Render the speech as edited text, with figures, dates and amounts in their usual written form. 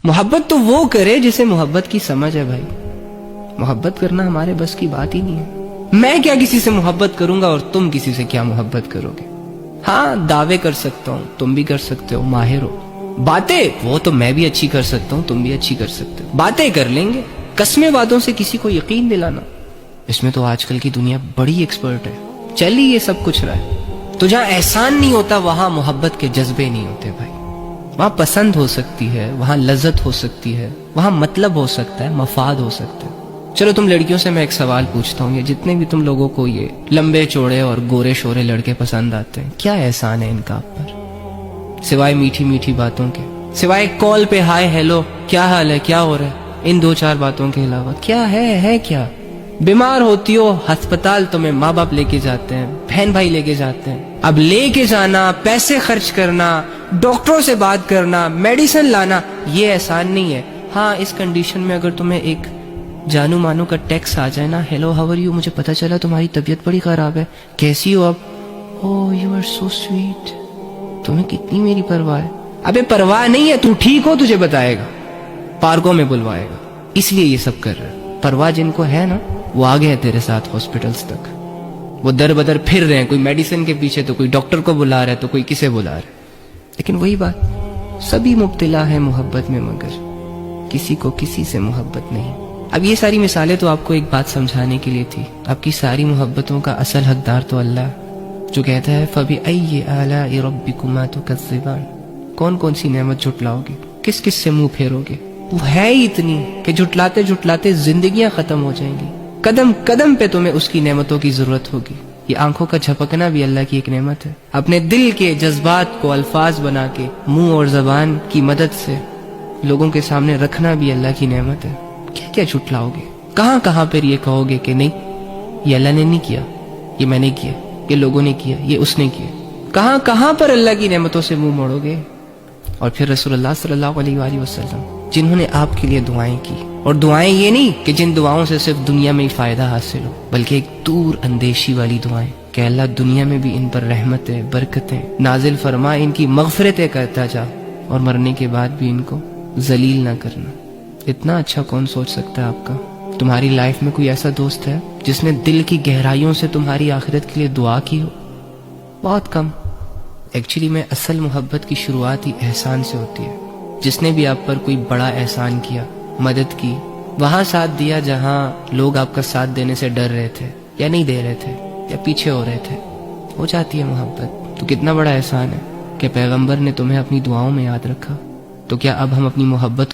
محبت تو وہ کرے جسے محبت کی سمجھ ہے بھائی. محبت کرنا ہمارے بس کی بات ہی نہیں ہے. میں کیا کسی سے محبت کروں گا اور تم کسی سے کیا محبت کرو گے. ہاں دعوے کر سکتا ہوں, تم بھی کر سکتے ہو, ماہر ہو. باتیں وہ تو میں بھی اچھی کر سکتا ہوں, تم بھی اچھی کر سکتے ہو. باتیں کر لیں گے. قسمیں باتوں سے کسی کو یقین دلانا, اس میں تو آج کل کی دنیا بڑی ایکسپرٹ ہے. چل ہی یہ سب کچھ رہا ہے. تو جہاں احسان نہیں ہوتا وہاں محبت کے جذبے نہیں ہوتے بھائی. وہاں پسند ہو سکتی ہے, وہاں لذت ہو سکتی ہے, وہاں مطلب ہو سکتا ہے, مفاد ہو سکتا ہے. چلو تم لڑکیوں سے میں ایک سوال پوچھتا ہوں, یہ جتنے بھی تم لوگوں کو یہ لمبے چوڑے اور گورے شورے لڑکے پسند آتے ہیں, کیا احسان ہے ان کا آپ پر سوائے میٹھی میٹھی باتوں کے, سوائے کال پہ ہائے ہیلو کیا حال ہے کیا ہو رہا ہے, ان دو چار باتوں کے علاوہ کیا ہے کیا؟ بیمار ہوتی ہو ہسپتال تمہیں ماں باپ لے کے جاتے ہیں, بہن بھائی لے کے جاتے ہیں. اب لے کے جانا, پیسے خرچ کرنا, ڈاکٹروں سے بات کرنا, میڈیسن لانا, یہ احسان نہیں ہے. ہاں اس کنڈیشن میں اگر تمہیں ایک جانو مانو کا ٹیکس آ جائے نا, ہیلو ہاؤ آر یو, مجھے پتا چلا تمہاری طبیعت بڑی خراب ہے, کیسی ہو اب؟ اوہ یو آر سو سویٹ, تمہیں کتنی میری پرواہ ہے. ابے پرواہ نہیں ہے, تو ٹھیک ہو تجھے بتائے گا, پارکوں میں بلوائے گا, اس لیے یہ سب کر رہا ہے. پرواہ جن کو ہے نا وہ آگے ہے تیرے ساتھ ہاسپٹلز تک, وہ در بدر پھر رہے ہیں, کوئی میڈیسن کے پیچھے تو کوئی ڈاکٹر کو بلا رہا ہے تو کوئی کسے بلا رہا ہے. لیکن وہی بات, سبھی مبتلا ہے محبت میں مگر کسی کو کسی سے محبت نہیں. اب یہ ساری مثالیں تو آپ کو ایک بات سمجھانے کے لیے تھی, آپ کی ساری محبتوں کا اصل حقدار تو اللہ ہے, جو کہتا ہے فَبِأَيِّ آلَاءِ رَبِّكُمَا تُكَذِّبَانِ, کون کون سی نعمت جھٹلاؤ گے, کس کس سے منہ پھیرو گے. وہ ہے ہی اتنی کہ جھٹلاتے جھٹلاتے زندگیاں ختم ہو جائیں گی. قدم قدم پہ تمہیں اس کی نعمتوں کی ضرورت ہوگی. یہ آنکھوں کا جھپکنا بھی اللہ کی ایک نعمت ہے. اپنے دل کے جذبات کو الفاظ بنا کے منہ اور زبان کی مدد سے لوگوں کے سامنے رکھنا بھی اللہ کی نعمت ہے. کیا کیا جھٹلاؤ گے, کہاں کہاں پر یہ کہو گے کہ نہیں یہ اللہ نے نہیں کیا, یہ میں نے کیا, یہ لوگوں نے کیا, یہ اس نے کیا. کہاں کہاں پر اللہ کی نعمتوں سے منہ موڑو گے. اور پھر رسول اللہ صلی اللہ علیہ وآلہ وسلم جنہوں نے آپ کے لیے دعائیں کی, اور دعائیں یہ نہیں کہ جن دعاؤں سے صرف دنیا میں ہی فائدہ حاصل ہو, بلکہ ایک دور اندیشی والی دعائیں کہ اللہ دنیا میں بھی ان پر رحمتیں برکتیں نازل فرما, ان کی مغفرتیں کرتا جا, اور مرنے کے بعد بھی ان کو ذلیل نہ کرنا. اتنا اچھا کون سوچ سکتا ہے آپ کا؟ تمہاری لائف میں کوئی ایسا دوست ہے جس نے دل کی گہرائیوں سے تمہاری آخرت کے لیے دعا کی ہو؟ بہت کم. ایکچولی میں اصل محبت کی شروعات ہی احسان سے ہوتی ہے. جس نے بھی آپ پر کوئی بڑا احسان کیا, مدد کی, وہاں ساتھ دیا جہاں لوگ آپ کا ساتھ دینے سے ڈر رہے تھے یا نہیں دے رہے تھے یا پیچھے ہو رہے تھے, ہو جاتی ہے محبت. تو کتنا بڑا احسان ہے کہ پیغمبر نے تمہیں اپنی دعاؤں میں یاد رکھا. تو کیا اب ہم اپنی محبت